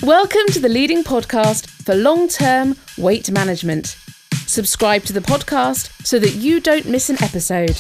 Welcome to the leading podcast for long-term weight management. Subscribe to the podcast so that you don't miss an episode.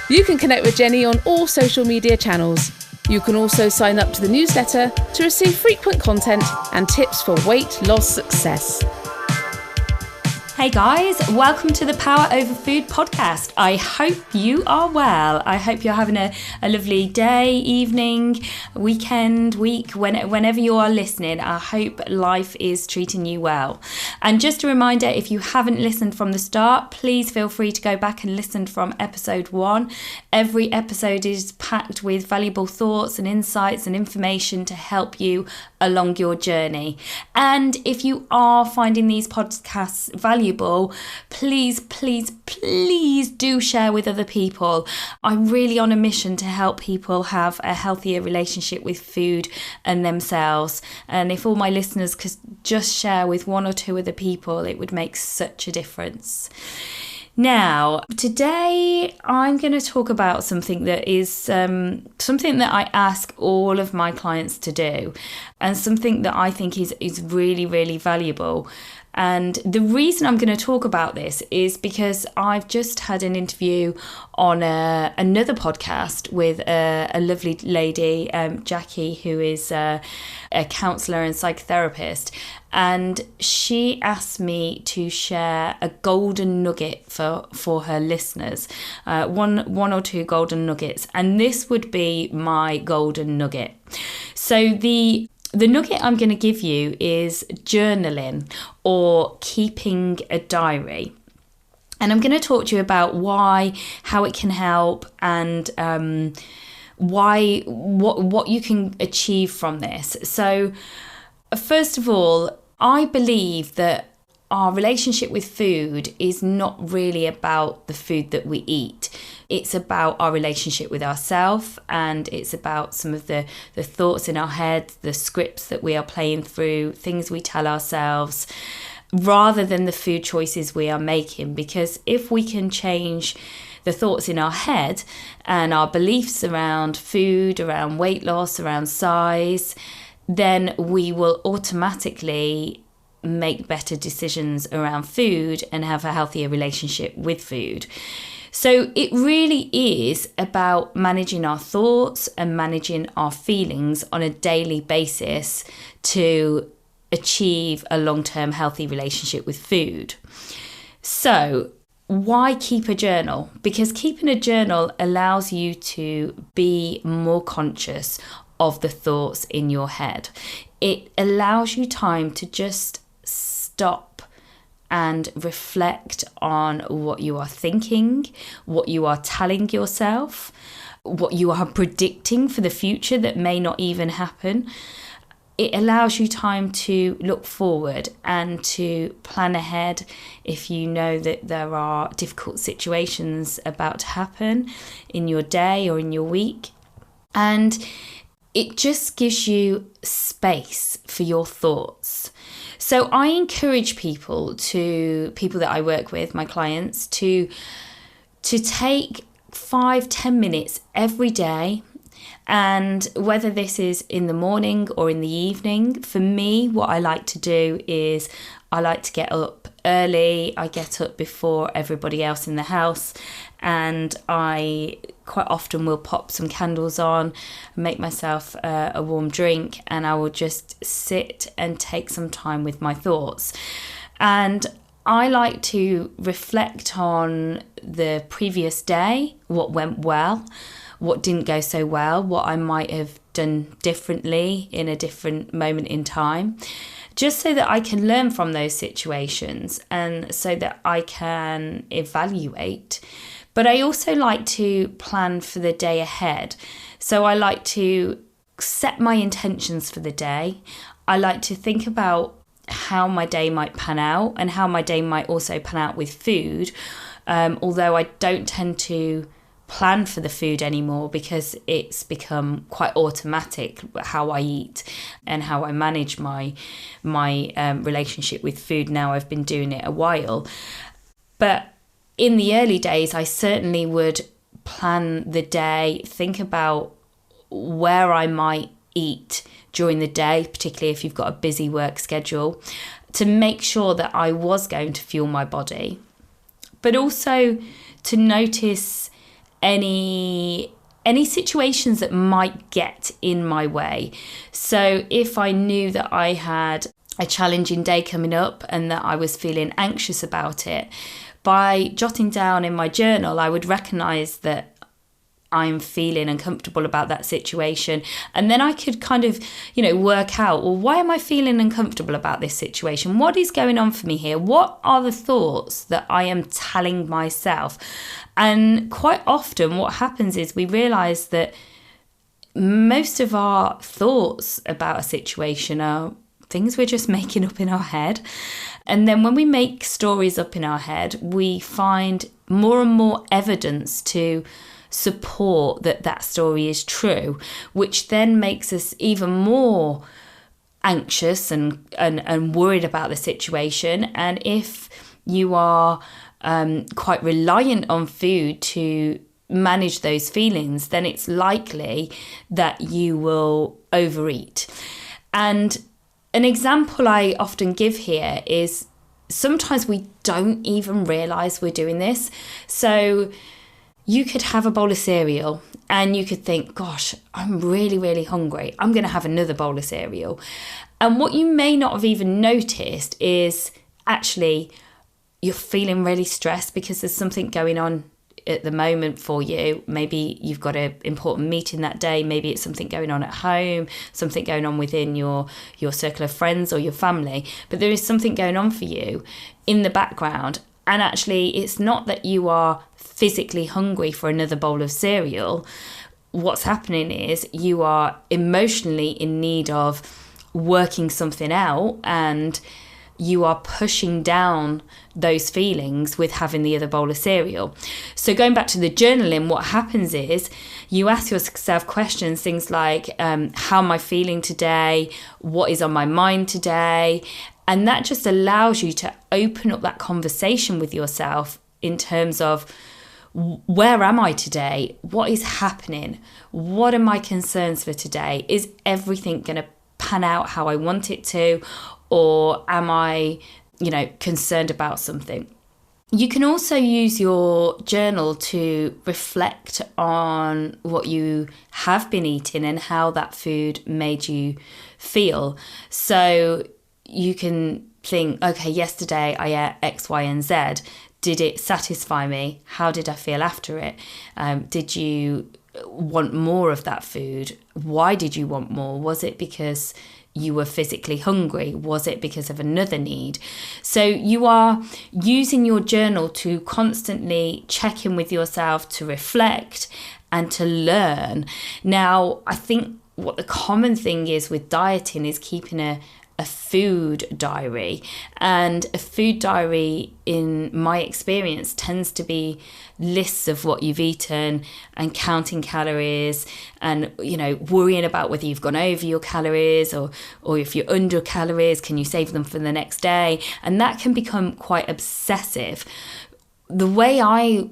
You can connect with Jenny on all social media channels. You can also sign up to the newsletter to receive frequent content and tips for weight loss success. Hey guys, welcome to the Power Over Food podcast. I hope you are well. I hope you're having a lovely day, evening, weekend, week, whenever you are listening. I hope life is treating you well. And just a reminder, if you haven't listened from the start, please feel free to go back and listen from episode 1. Every episode is packed with valuable thoughts and insights and information to help you along your journey. And if you are finding these podcasts valuable, please do share with other people. I'm really on a mission to help people have a healthier relationship with food and themselves. And if all my listeners could just share with one or two other people, it would make such a difference. Now, today I'm going to talk about something that is something that I ask all of my clients to do, and something that I think is really, really valuable. And the reason I'm going to talk about this is because I've just had an interview on another podcast with a lovely lady, Jackie, who is a counsellor and psychotherapist. And she asked me to share a golden nugget for her listeners, one or two golden nuggets. And this would be my golden nugget. So the nugget I'm going to give you is journaling or keeping a diary. And I'm going to talk to you about how it can help, and what you can achieve from this. So first of all, I believe that our relationship with food is not really about the food that we eat. It's about our relationship with ourselves, and it's about some of the thoughts in our head, the scripts that we are playing through, things we tell ourselves, rather than the food choices we are making. Because if we can change the thoughts in our head and our beliefs around food, around weight loss, around size, then we will automatically make better decisions around food and have a healthier relationship with food. So it really is about managing our thoughts and managing our feelings on a daily basis to achieve a long-term healthy relationship with food. So why keep a journal? Because keeping a journal allows you to be more conscious of the thoughts in your head. It allows you time to just stop and reflect on what you are thinking, what you are telling yourself, what you are predicting for the future that may not even happen. It allows you time to look forward and to plan ahead if you know that there are difficult situations about to happen in your day or in your week. And it just gives you space for your thoughts. So I encourage people that I work with, my clients, to take 5-10 minutes every day. And whether this is in the morning or in the evening, for me, what I like to do is I like to get up early. I get up before everybody else in the house, and I quite often will pop some candles on, make myself a warm drink, and I will just sit and take some time with my thoughts. And I like to reflect on the previous day, what went well, what didn't go so well, what I might have done differently in a different moment in time, just so that I can learn from those situations and so that I can evaluate. But I also like to plan for the day ahead. So I like to set my intentions for the day. I like to think about how my day might pan out and how my day might also pan out with food. Although I don't tend to plan for the food anymore because it's become quite automatic how I eat and how I manage my relationship with food. Now I've been doing it a while. But in the early days, I certainly would plan the day, think about where I might eat during the day, particularly if you've got a busy work schedule, to make sure that I was going to fuel my body, but also to notice any situations that might get in my way. So if I knew that I had a challenging day coming up and that I was feeling anxious about it, by jotting down in my journal, I would recognize that I'm feeling uncomfortable about that situation. And then I could kind of, work out, well, why am I feeling uncomfortable about this situation? What is going on for me here? What are the thoughts that I am telling myself? And quite often what happens is we realize that most of our thoughts about a situation are things we're just making up in our head. And then when we make stories up in our head, we find more and more evidence to support that story is true, which then makes us even more anxious and worried about the situation. And if you are quite reliant on food to manage those feelings, then it's likely that you will overeat. And an example I often give here is sometimes we don't even realize we're doing this. So you could have a bowl of cereal and you could think, gosh, I'm really, really hungry. I'm going to have another bowl of cereal. And what you may not have even noticed is actually you're feeling really stressed because there's something going on at the moment for you. Maybe you've got an important meeting that day. Maybe it's something going on at home, something going on within your circle of friends or your family. But there is something going on for you in the background. And actually, it's not that you are physically hungry for another bowl of cereal. What's happening is you are emotionally in need of working something out, and you are pushing down those feelings with having the other bowl of cereal. So going back to the journaling, what happens is you ask yourself questions, things like, how am I feeling today? What is on my mind today? And that just allows you to open up that conversation with yourself in terms of, where am I today? What is happening? What are my concerns for today? Is everything going to pan out how I want it to? Or am I, concerned about something? You can also use your journal to reflect on what you have been eating and how that food made you feel. So you can think, okay, yesterday I ate X, Y, and Z. Did it satisfy me? How did I feel after it? Did you want more of that food? Why did you want more? Was it because you were physically hungry? Was it because of another need? So you are using your journal to constantly check in with yourself, to reflect and to learn. Now, I think what the common thing is with dieting is keeping a food diary. And a food diary, in my experience, tends to be lists of what you've eaten and counting calories and, worrying about whether you've gone over your calories or if you're under calories, can you save them for the next day? And that can become quite obsessive. The way I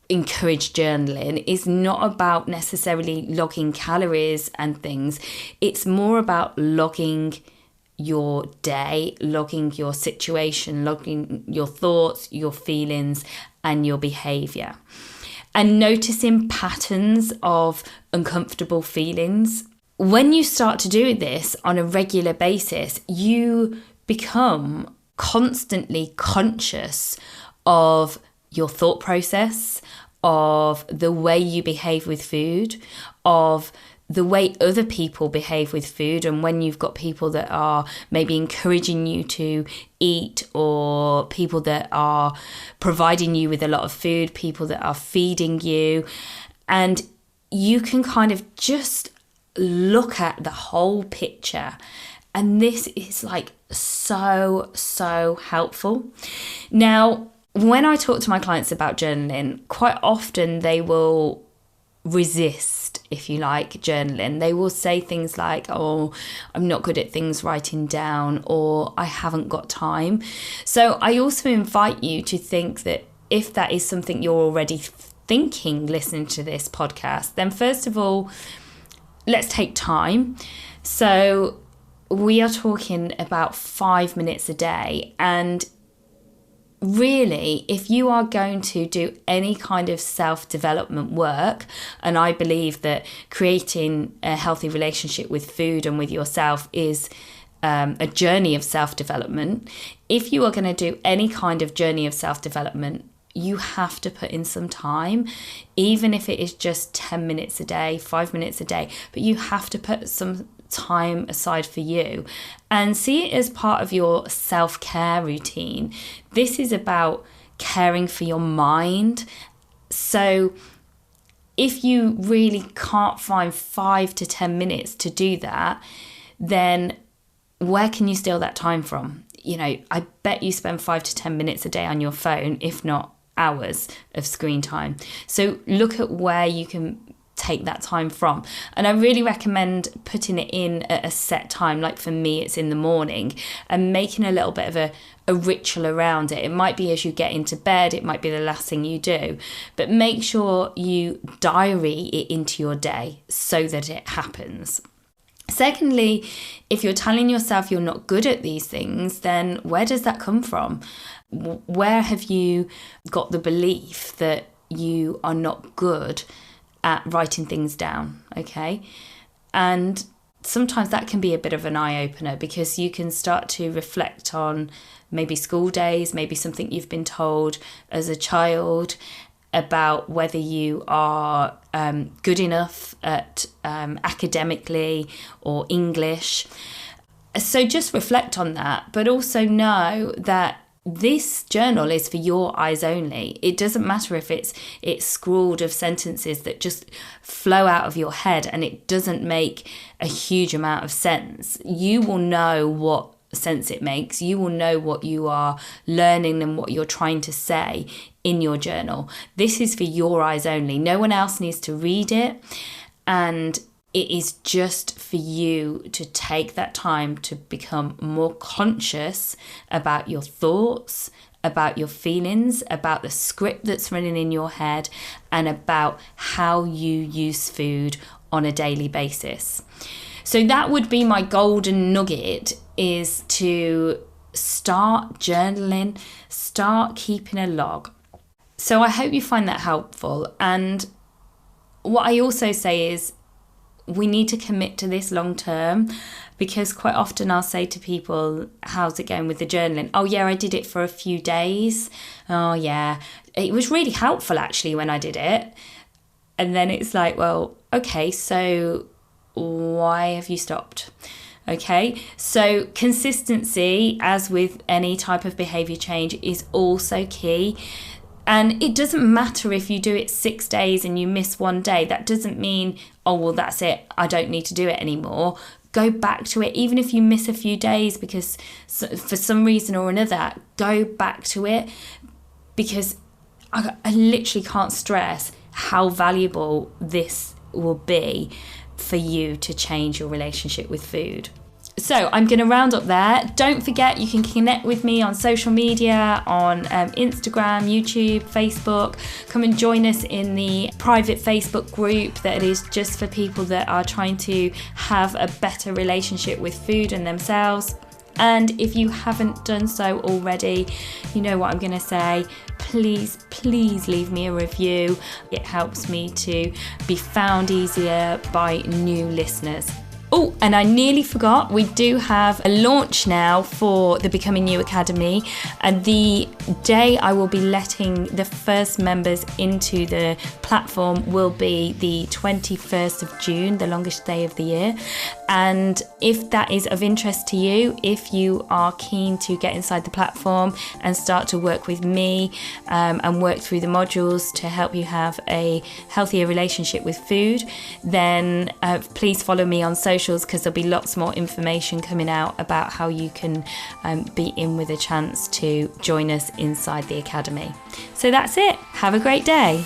encourage journaling is not about necessarily logging calories and things. It's more about logging your day, logging your situation, logging your thoughts, your feelings, and your behaviour. And noticing patterns of uncomfortable feelings. When you start to do this on a regular basis, you become constantly conscious of your thought process, of the way you behave with food, of the way other people behave with food. And when you've got people that are maybe encouraging you to eat, or people that are providing you with a lot of food, people that are feeding you, and you can kind of just look at the whole picture. And this is like so helpful. Now, when I talk to my clients about journaling, quite often they will resist, if you like, journaling. They will say things like, oh, I'm not good at things writing down, or I haven't got time. So I also invite you to think that if that is something you're already thinking listening to this podcast, then first of all, let's take time. So we are talking about 5 minutes a day. And really, if you are going to do any kind of self-development work, and I believe that creating a healthy relationship with food and with yourself is a journey of self-development. If you are going to do any kind of journey of self-development, you have to put in some time, even if it is just 10 minutes a day, 5 minutes a day, but you have to put some time aside for you and see it as part of your self-care routine. This is about caring for your mind. So if you really can't find 5 to 10 minutes to do that, then where can you steal that time from? You know, I bet you spend 5 to 10 minutes a day on your phone, if not hours of screen time. So look at where you can take that time from. And I really recommend putting it in at a set time. Like for me, it's in the morning, and making a little bit of a ritual around it. It might be as you get into bed, it might be the last thing you do, but make sure you diary it into your day so that it happens. Secondly, if you're telling yourself you're not good at these things, then where does that come from? Where have you got the belief that you are not good at writing things down? Okay. And sometimes that can be a bit of an eye-opener, because you can start to reflect on maybe school days, maybe something you've been told as a child about whether you are good enough at academically or English. So just reflect on that, but also know that this journal is for your eyes only. It doesn't matter if it's scrawled of sentences that just flow out of your head and it doesn't make a huge amount of sense. You will know what sense it makes. You will know what you are learning and what you're trying to say in your journal. This is for your eyes only. No one else needs to read it. And it is just for you to take that time to become more conscious about your thoughts, about your feelings, about the script that's running in your head, and about how you use food on a daily basis. So that would be my golden nugget, is to start journaling, start keeping a log. So I hope you find that helpful. And what I also say is, we need to commit to this long term, because quite often I'll say to people, how's it going with the journaling? Oh yeah, I did it for a few days. Oh yeah, it was really helpful actually when I did it. And then it's like, well, okay, so why have you stopped? Okay, so consistency, as with any type of behaviour change, is also key. And it doesn't matter if you do it 6 days and you miss one day. That doesn't mean, oh, well, that's it, I don't need to do it anymore. Go back to it. Even if you miss a few days because for some reason or another, go back to it. Because I literally can't stress how valuable this will be for you to change your relationship with food. So I'm going to round up there. Don't forget, you can connect with me on social media, on Instagram, YouTube, Facebook. Come and join us in the private Facebook group that is just for people that are trying to have a better relationship with food and themselves. And if you haven't done so already, you know what I'm going to say. Please leave me a review. It helps me to be found easier by new listeners. Oh, and I nearly forgot, we do have a launch now for the Becoming You Academy, and the day I will be letting the first members into the platform will be the 21st of June, the longest day of the year. And if that is of interest to you, if you are keen to get inside the platform and start to work with me and work through the modules to help you have a healthier relationship with food, then please follow me on socials, because there'll be lots more information coming out about how you can be in with a chance to join us inside the academy. So that's it. Have a great day.